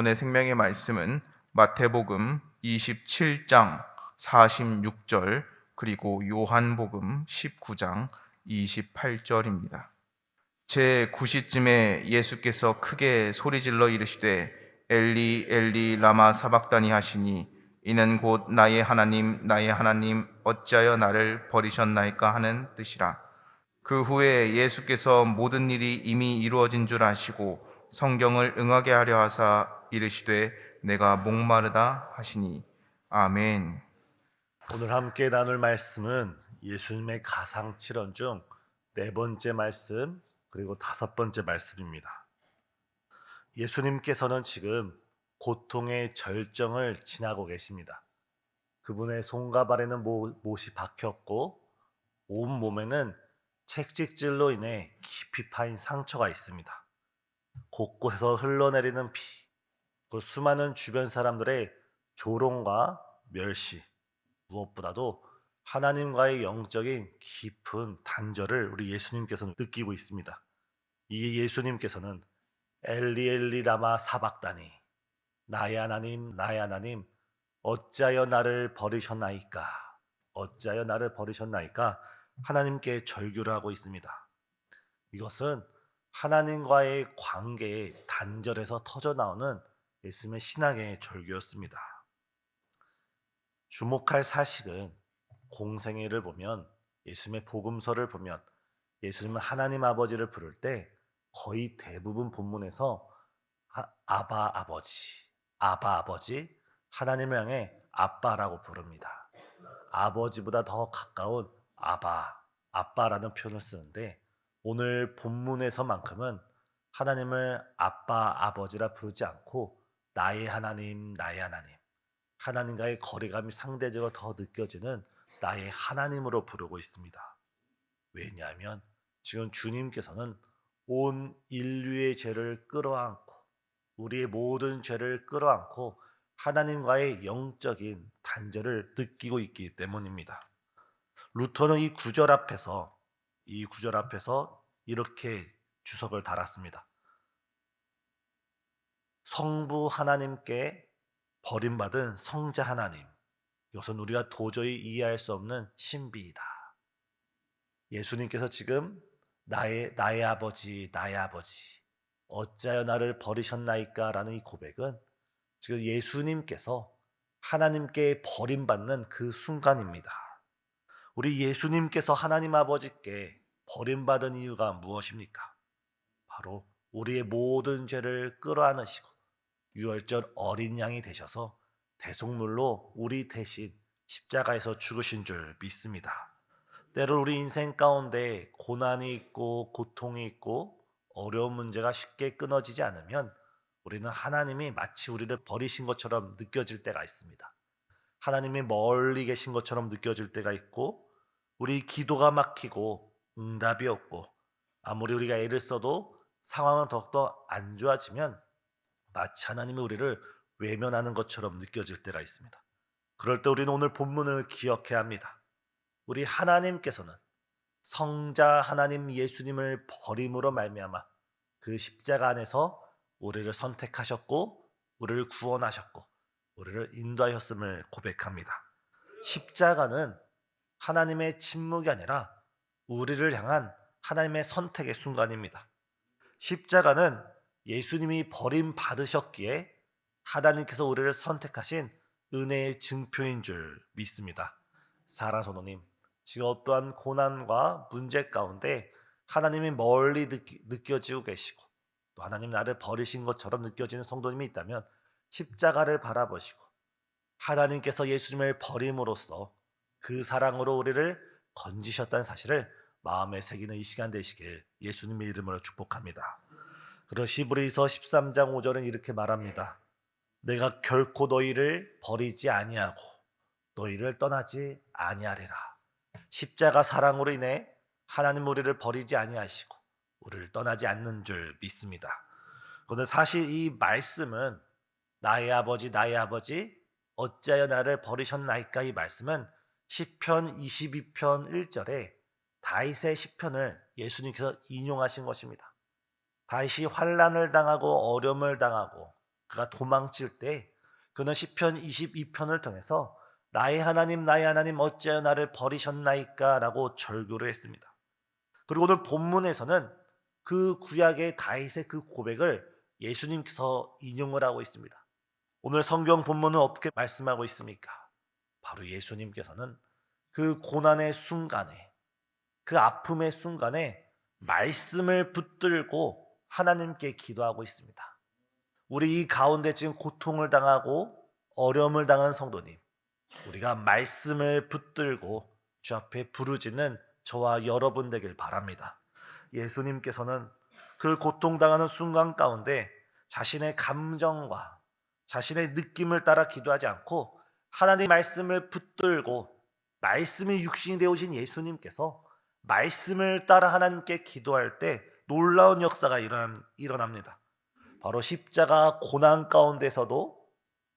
본문의 생명의 말씀은 마태복음 27장 46절 그리고 요한복음 19장 28절입니다. 제 9시쯤에 예수께서 크게 소리질러 이르시되 엘리 엘리 라마 사박다니 하시니 이는 곧 나의 하나님 어찌하여 나를 버리셨나이까 하는 뜻이라. 그 후에 예수께서 모든 일이 이미 이루어진 줄 아시고 성경을 응하게 하려 하사 이르시되 내가 목마르다 하시니. 아멘. 오늘 함께 나눌 말씀은 예수님의 가상칠언 중 네 번째 말씀 그리고 다섯 번째 말씀입니다. 예수님께서는 지금 고통의 절정을 지나고 계십니다. 그분의 손과 발에는 못이 박혔고 온 몸에는 채찍질로 인해 깊이 파인 상처가 있습니다. 곳곳에서 흘러내리는 피, 그 수많은 주변 사람들의 조롱과 멸시, 무엇보다도 하나님과의 영적인 깊은 단절을 우리 예수님께서는 느끼고 있습니다. 이 예수님께서는 엘리 엘리 라마 사박다니, 나의 하나님 어찌하여 나를 버리셨나이까, 어찌하여 나를 버리셨나이까 하나님께 절규를 하고 있습니다. 이것은 하나님과의 관계의 단절에서 터져나오는 예수님의 신앙의 절규였습니다. 주목할 사실은 공생애를 보면, 예수님의 복음서를 보면 예수님은 하나님 아버지를 부를 때 거의 대부분 본문에서 아바 아버지, 하나님을 향해 아빠라고 부릅니다. 아버지보다 더 가까운 아빠라는 표현을 쓰는데, 오늘 본문에서만큼은 하나님을 아빠 아버지라 부르지 않고 나의 하나님, 하나님과의 거리감이 상대적으로 더 느껴지는 나의 하나님으로 부르고 있습니다. 왜냐하면 지금 주님께서는 온 인류의 죄를 끌어안고, 우리의 모든 죄를 끌어안고 하나님과의 영적인 단절을 느끼고 있기 때문입니다. 루터는 이 구절 앞에서 이렇게 주석을 달았습니다. 성부 하나님께 버림받은 성자 하나님, 이것은 우리가 도저히 이해할 수 없는 신비이다. 예수님께서 지금 나의 아버지 어찌하여 나를 버리셨나이까 라는 이 고백은 지금 예수님께서 하나님께 버림받는 그 순간입니다. 우리 예수님께서 하나님 아버지께 버림받은 이유가 무엇입니까? 바로 우리의 모든 죄를 끌어안으시고 유월절 어린 양이 되셔서 대속물로 우리 대신 십자가에서 죽으신 줄 믿습니다. 때로 우리 인생 가운데 고난이 있고 고통이 있고 어려운 문제가 쉽게 끊어지지 않으면 우리는 하나님이 마치 우리를 버리신 것처럼 느껴질 때가 있습니다. 하나님이 멀리 계신 것처럼 느껴질 때가 있고, 우리 기도가 막히고 응답이 없고 아무리 우리가 애를 써도 상황은 더욱더 안 좋아지면 마치 하나님이 우리를 외면하는 것처럼 느껴질 때가 있습니다. 그럴 때 우리는 오늘 본문을 기억해야 합니다. 우리 하나님께서는 성자 하나님 예수님을 버림으로 말미암아 그 십자가 안에서 우리를 선택하셨고 우리를 구원하셨고 우리를 인도하셨음을 고백합니다. 십자가는 하나님의 침묵이 아니라 우리를 향한 하나님의 선택의 순간입니다. 십자가는 예수님이 버림받으셨기에 하나님께서 우리를 선택하신 은혜의 증표인 줄 믿습니다. 사랑하는 성도님, 지금 어떠한 고난과 문제 가운데 하나님이 멀리 느껴지고 계시고 또 하나님 나를 버리신 것처럼 느껴지는 성도님이 있다면 십자가를 바라보시고 하나님께서 예수님을 버림으로써 그 사랑으로 우리를 건지셨다는 사실을 마음에 새기는 이 시간 되시길 예수님의 이름으로 축복합니다. 그러시 히브리서 13장 5절은 이렇게 말합니다. 내가 결코 너희를 버리지 아니하고 너희를 떠나지 아니하리라. 십자가 사랑으로 인해 하나님 우리를 버리지 아니하시고 우리를 떠나지 않는 줄 믿습니다. 그런데 사실 이 말씀은 나의 아버지 어찌하여 나를 버리셨나이까, 이 말씀은 시편 22편 1절에 다윗의 시편을 예수님께서 인용하신 것입니다. 다윗이 환난을 당하고 어려움을 당하고 그가 도망칠 때 그는 시편 22편을 통해서 나의 하나님 어찌하여 나를 버리셨나이까 라고 절규를 했습니다. 그리고 오늘 본문에서는 그 구약의 다윗의 그 고백을 예수님께서 인용을 하고 있습니다. 오늘 성경 본문은 어떻게 말씀하고 있습니까? 바로 예수님께서는 그 고난의 순간에, 그 아픔의 순간에 말씀을 붙들고 하나님께 기도하고 있습니다. 우리 이 가운데 지금 고통을 당하고 어려움을 당한 성도님, 우리가 말씀을 붙들고 주 앞에 부르짖는 저와 여러분 되길 바랍니다. 예수님께서는 그 고통당하는 순간 가운데 자신의 감정과 자신의 느낌을 따라 기도하지 않고 하나님의 말씀을 붙들고 말씀이 육신이 되어오신 예수님께서 말씀을 따라 하나님께 기도할 때 놀라운 역사가 일어납니다. 바로 십자가 고난 가운데서도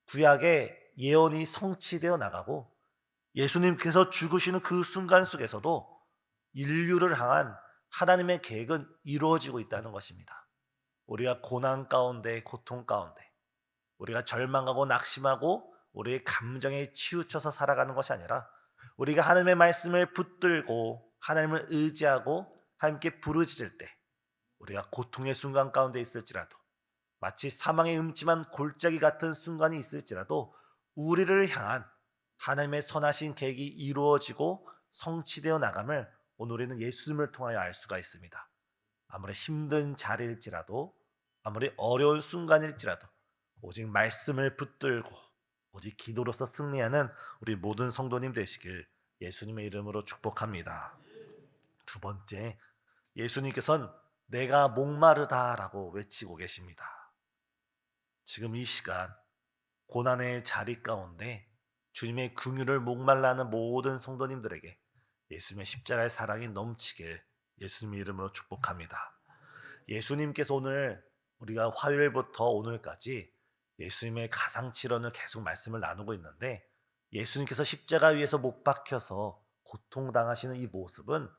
구약의 예언이 성취되어 나가고 예수님께서 죽으시는 그 순간 속에서도 인류를 향한 하나님의 계획은 이루어지고 있다는 것입니다. 우리가 고난 가운데, 고통 가운데, 우리가 절망하고 낙심하고 우리의 감정에 치우쳐서 살아가는 것이 아니라 우리가 하나님의 말씀을 붙들고 하나님을 의지하고 하나님께 부르짖을 때 우리가 고통의 순간 가운데 있을지라도 마치 사망의 음침한 골짜기 같은 순간이 있을지라도 우리를 향한 하나님의 선하신 계획이 이루어지고 성취되어 나감을 오늘 우리는 예수님을 통하여 알 수가 있습니다. 아무리 힘든 자리일지라도 아무리 어려운 순간일지라도 오직 말씀을 붙들고 오직 기도로서 승리하는 우리 모든 성도님 되시길 예수님의 이름으로 축복합니다. 두 번째, 예수님께서는 내가 목마르다라고 외치고 계십니다. 지금 이 시간 고난의 자리 가운데 주님의 긍휼을 목말라 하는 모든 성도님들에게 예수님의 십자가의 사랑이 넘치길 예수님의 이름으로 축복합니다. 예수님께서 오늘 우리가 화요일부터 오늘까지 예수님의 가상칠언을 계속 말씀을 나누고 있는데 예수님께서 십자가 위에서 못 박혀서 고통당하시는 이 모습은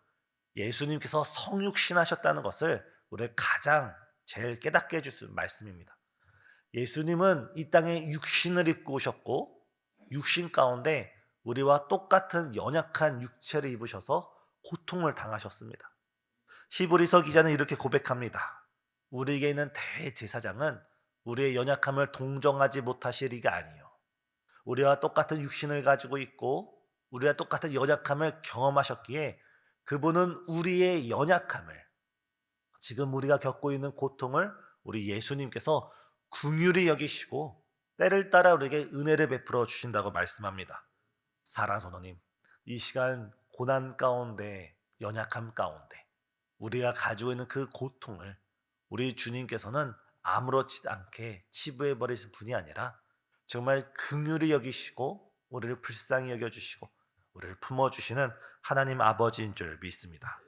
예수님께서 성육신하셨다는 것을 우리가 가장 제일 깨닫게 해줄 말씀입니다. 예수님은 이 땅에 육신을 입고 오셨고 육신 가운데 우리와 똑같은 연약한 육체를 입으셔서 고통을 당하셨습니다. 히브리서 기자는 이렇게 고백합니다. 우리에게 있는 대제사장은 우리의 연약함을 동정하지 못하실 이가 아니요 우리와 똑같은 육신을 가지고 있고 우리와 똑같은 연약함을 경험하셨기에 그분은 우리의 연약함을 지금 우리가 겪고 있는 고통을 우리 예수님께서 긍휼히 여기시고 때를 따라 우리에게 은혜를 베풀어 주신다고 말씀합니다. 사랑하는 성도님, 이 시간 고난 가운데 연약함 가운데 우리가 가지고 있는 그 고통을 우리 주님께서는 아무렇지 않게 치부해 버리신 분이 아니라 정말 긍휼히 여기시고 우리를 불쌍히 여겨주시고 우리를 품어주시는 하나님 아버지인 줄 믿습니다.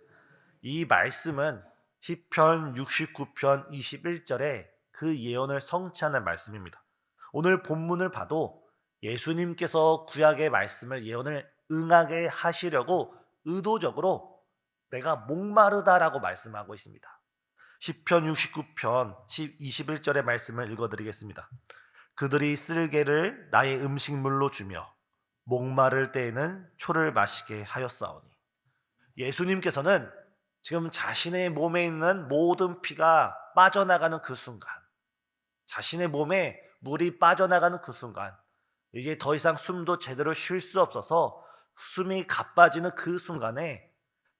이 말씀은 시편 69편 21절에 그 예언을 성취하는 말씀입니다. 오늘 본문을 봐도 예수님께서 구약의 말씀을 예언을 응하게 하시려고 의도적으로 내가 목마르다라고 말씀하고 있습니다. 시편 69편 21절의 말씀을 읽어드리겠습니다. 그들이 쓸개를 나의 음식물로 주며 목마를 때에는 초를 마시게 하였사오니. 예수님께서는 지금 자신의 몸에 있는 모든 피가 빠져나가는 그 순간, 자신의 몸에 물이 빠져나가는 그 순간, 이제 더 이상 숨도 제대로 쉴 수 없어서 숨이 가빠지는 그 순간에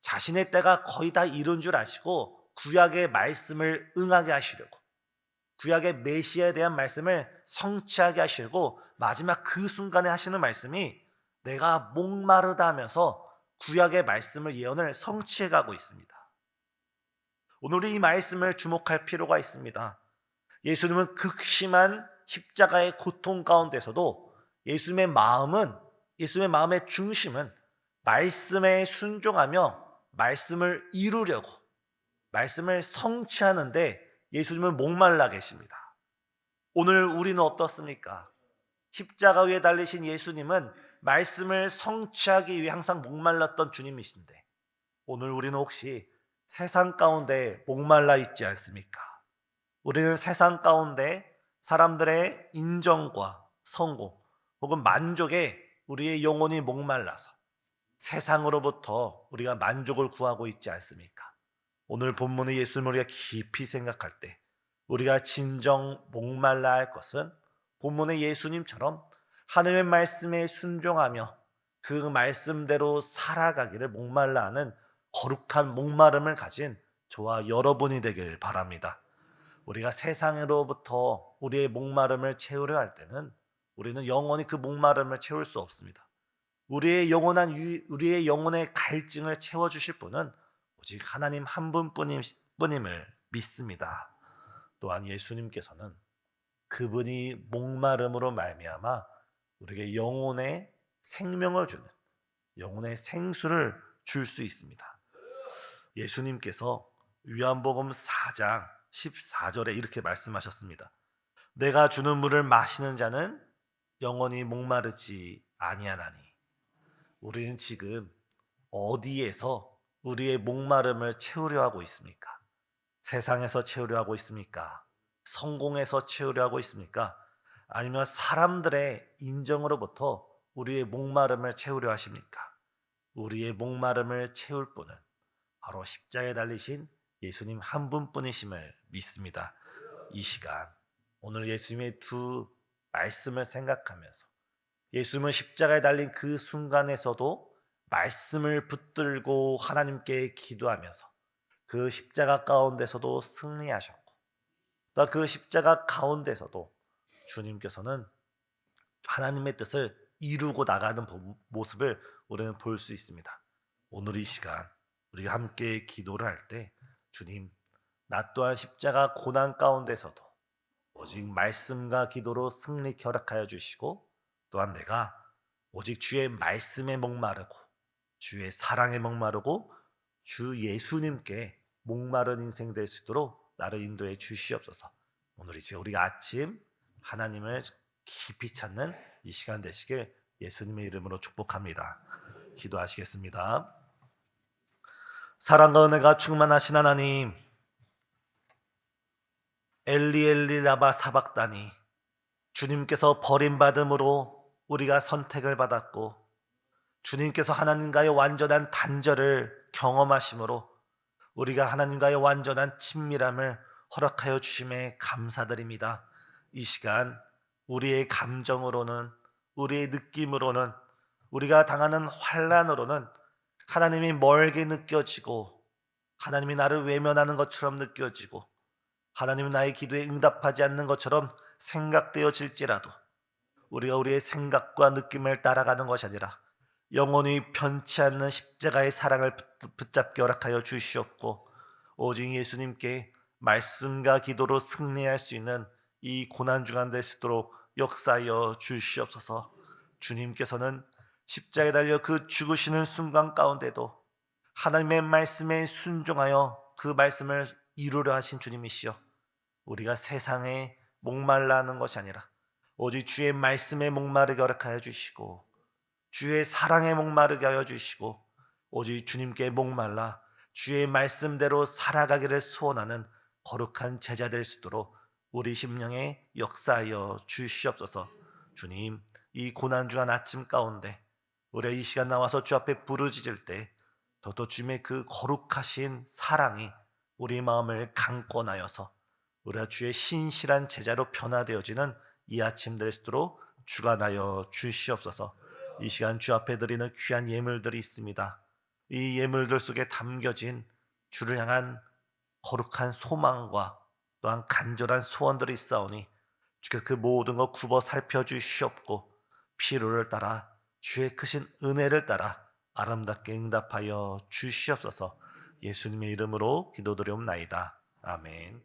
자신의 때가 거의 다 이른 줄 아시고 구약의 말씀을 응하게 하시려고 구약의 메시아에 대한 말씀을 성취하게 하시려고 마지막 그 순간에 하시는 말씀이 내가 목마르다 하면서 구약의 말씀을 예언을 성취해 가고 있습니다. 오늘 이 말씀을 주목할 필요가 있습니다. 예수님은 극심한 십자가의 고통 가운데서도 예수님의 마음의 중심은 말씀에 순종하며 말씀을 이루려고 말씀을 성취하는데 예수님은 목말라 계십니다. 오늘 우리는 어떻습니까? 십자가 위에 달리신 예수님은 말씀을 성취하기 위해 항상 목말랐던 주님이신데 오늘 우리는 혹시 세상 가운데 목말라 있지 않습니까? 우리는 세상 가운데 사람들의 인정과 성공 혹은 만족에 우리의 영혼이 목말라서 세상으로부터 우리가 만족을 구하고 있지 않습니까? 오늘 본문의 예수님을 우리가 깊이 생각할 때 우리가 진정 목말라 할 것은 본문의 예수님처럼 하나님의 말씀에 순종하며 그 말씀대로 살아가기를 목말라 하는 거룩한 목마름을 가진 저와 여러분이 되길 바랍니다. 우리가 세상으로부터 우리의 목마름을 채우려 할 때는 우리는 영원히 그 목마름을 채울 수 없습니다. 우리의 영혼의 갈증을 채워 주실 분은 오직 하나님 한 분뿐임을 믿습니다. 또한 예수님께서는 그분이 목마름으로 말미암아 우리에게 영혼의 생명을 주는 영혼의 생수를 줄 수 있습니다. 예수님께서 요한복음 4장 14절에 이렇게 말씀하셨습니다. 내가 주는 물을 마시는 자는 영원히 목마르지 아니하나니. 우리는 지금 어디에서 우리의 목마름을 채우려 하고 있습니까? 세상에서 채우려 하고 있습니까? 성공에서 채우려 하고 있습니까? 아니면 사람들의 인정으로부터 우리의 목마름을 채우려 하십니까? 우리의 목마름을 채울 분은 바로 십자가에 달리신 예수님 한 분뿐이심을 믿습니다. 이 시간 오늘 예수님의 두 말씀을 생각하면서 예수님은 십자가에 달린 그 순간에서도 말씀을 붙들고 하나님께 기도하면서 그 십자가 가운데서도 승리하셨고 또 그 십자가 가운데서도 주님께서는 하나님의 뜻을 이루고 나가는 모습을 우리는 볼 수 있습니다. 오늘 이 시간 우리가 함께 기도를 할 때 주님, 나 또한 십자가 고난 가운데서도 오직 말씀과 기도로 승리 결박하여 주시고 또한 내가 오직 주의 말씀에 목마르고 주의 사랑에 목마르고 주 예수님께 목마른 인생 될 수 있도록 나를 인도해 주시옵소서. 오늘 이제 우리가 아침 하나님을 깊이 찾는 이 시간 되시길 예수님의 이름으로 축복합니다. 기도하시겠습니다. 사랑과 은혜가 충만하신 하나님, 엘리 엘리 라바 사박다니, 주님께서 버림받음으로 우리가 선택을 받았고 주님께서 하나님과의 완전한 단절을 경험하심으로 우리가 하나님과의 완전한 친밀함을 허락하여 주심에 감사드립니다. 이 시간 우리의 감정으로는 우리의 느낌으로는 우리가 당하는 환난으로는 하나님이 멀게 느껴지고 하나님이 나를 외면하는 것처럼 느껴지고 하나님이 나의 기도에 응답하지 않는 것처럼 생각되어질지라도 우리가 우리의 생각과 느낌을 따라가는 것이 아니라 영원히 변치 않는 십자가의 사랑을 붙잡게 허락하여 주시옵고 오직 예수님께 말씀과 기도로 승리할 수 있는 이 고난주간 될 수 있도록 역사하여 주시옵소서. 주님께서는 십자가에 달려 그 죽으시는 순간 가운데도 하나님의 말씀에 순종하여 그 말씀을 이루려 하신 주님이시여, 우리가 세상에 목말라 하는 것이 아니라 오직 주의 말씀에 목마르게 허락하여 주시고 주의 사랑에 목마르게 하여 주시고 오직 주님께 목말라 주의 말씀대로 살아가기를 소원하는 거룩한 제자 될 수 있도록 우리 심령에 역사하여 주시옵소서. 주님, 이 고난주간 아침 가운데 우리가 이 시간 나와서 주 앞에 부르짖을 때 더더 주님의 그 거룩하신 사랑이 우리 마음을 강권하여서 우리가 주의 신실한 제자로 변화되어지는 이 아침 될 수 있도록 주관하여 주시옵소서. 이 시간 주 앞에 드리는 귀한 예물들이 있습니다. 이 예물들 속에 담겨진 주를 향한 거룩한 소망과 또한 간절한 소원들이 있사오니 주께서 그 모든 것 굽어 살펴주시옵고 필요를 따라 주의 크신 은혜를 따라 아름답게 응답하여 주시옵소서. 예수님의 이름으로 기도드리옵나이다. 아멘.